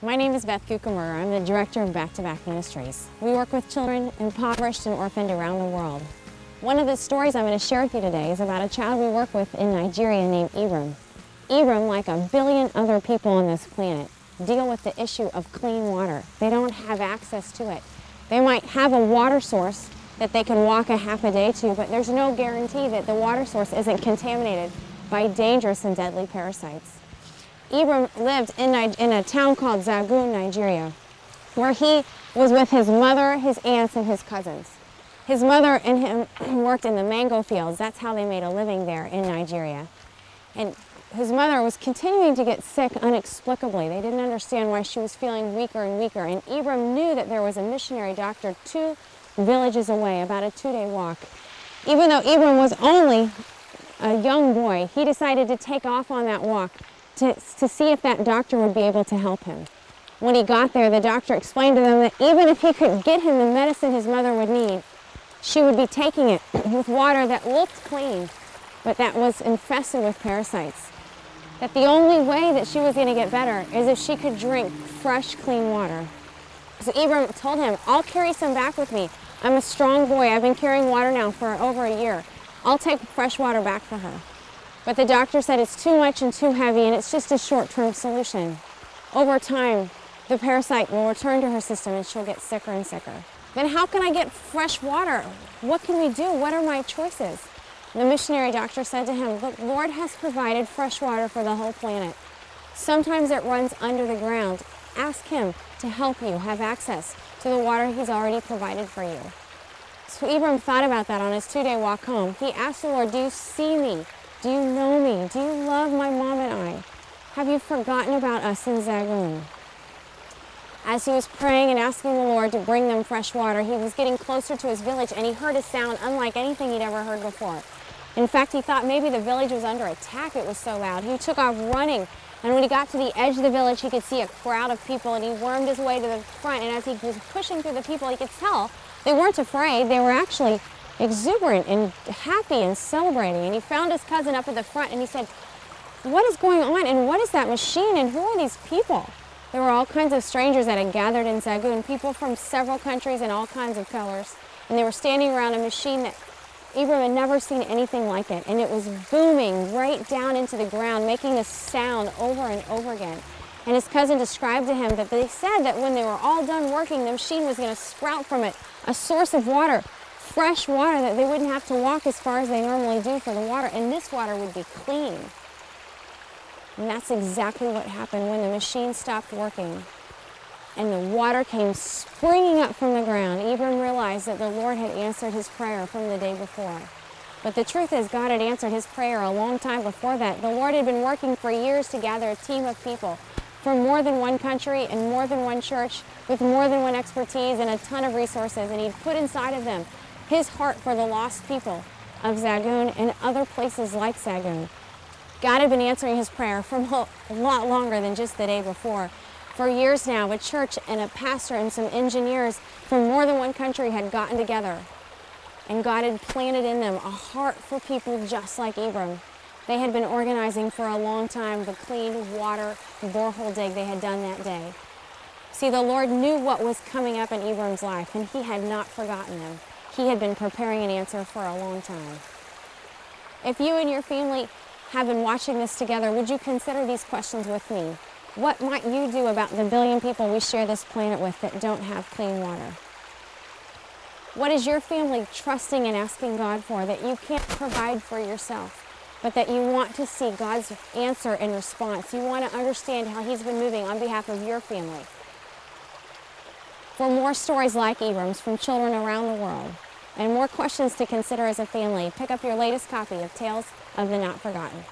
My name is Beth Guckenberger. I'm the director of Back2Back Ministries. We work with children impoverished and orphaned around the world. One of the stories I'm going to share with you today is about a child we work with in Nigeria named Ibrahim. Ibrahim, like a billion other people on this planet, deal with the issue of clean water. They don't have access to it. They might have a water source that they can walk a half a day to, but there's no guarantee that the water source isn't contaminated by dangerous and deadly parasites. Ibrahim lived in a town called Zagun, Nigeria, where he was with his mother, his aunts, and his cousins. His mother and him worked in the mango fields. That's how they made a living there in Nigeria. And his mother was continuing to get sick inexplicably. They didn't understand why she was feeling weaker and weaker. And Ibrahim knew that there was a missionary doctor 2 villages away, about a 2-day walk. Even though Ibrahim was only a young boy, he decided to take off on that walk to see if that doctor would be able to help him. When he got there, the doctor explained to them that even if he could get him the medicine his mother would need, she would be taking it with water that looked clean, but that was infested with parasites. That the only way that she was going to get better is if she could drink fresh, clean water. So Ibrahim told him, "I'll carry some back with me. I'm a strong boy. I've been carrying water now for over a year. I'll take fresh water back for her." But the doctor said it's too much and too heavy, and it's just a short-term solution. Over time, the parasite will return to her system and she'll get sicker and sicker. Then how can I get fresh water? What can we do? What are my choices? The missionary doctor said to him, "The Lord has provided fresh water for the whole planet. Sometimes it runs under the ground. Ask Him to help you have access to the water He's already provided for you." So Ibrahim thought about that on his 2-day walk home. He asked the Lord, "Do you see me? Do you know me? Do you love my mom and I? Have you forgotten about us in Zagun?" As he was praying and asking the Lord to bring them fresh water, he was getting closer to his village and he heard a sound unlike anything he'd ever heard before. In fact, he thought maybe the village was under attack. It was so loud. He took off running, and when he got to the edge of the village, he could see a crowd of people, and he wormed his way to the front, and as he was pushing through the people, he could tell they weren't afraid. They were actually exuberant and happy and celebrating. And he found his cousin up at the front, and he said, "What is going on, and what is that machine, and who are these people?" There were all kinds of strangers that had gathered in Zagun, people from several countries and all kinds of colors, and they were standing around a machine that Ibrahim had never seen anything like it, and it was booming right down into the ground, making this sound over and over again. And his cousin described to him that they said that when they were all done working, the machine was going to sprout from it a source of water, fresh water, that they wouldn't have to walk as far as they normally do for the water, and this water would be clean. And that's exactly what happened when the machine stopped working and the water came springing up from the ground. Ibrahim realized that the Lord had answered his prayer from the day before. But the truth is, God had answered his prayer a long time before that. The Lord had been working for years to gather a team of people from more than one country and more than one church with more than one expertise and a ton of resources, and he'd put inside of them his heart for the lost people of Zagun and other places like Zagun. God had been answering his prayer for a lot longer than just the day before. For years now, a church and a pastor and some engineers from more than one country had gotten together, and God had planted in them a heart for people just like Ibrahim. They had been organizing for a long time the clean water borehole dig they had done that day. See, the Lord knew what was coming up in Ibrahim's life, and he had not forgotten them. He had been preparing an answer for a long time. If you and your family have been watching this together, would you consider these questions with me? What might you do about the billion people we share this planet with that don't have clean water? What is your family trusting and asking God for that you can't provide for yourself, but that you want to see God's answer and response? You want to understand how he's been moving on behalf of your family. For more stories like Ibrahim's from children around the world, and more questions to consider as a family, pick up your latest copy of Tales of the Not Forgotten.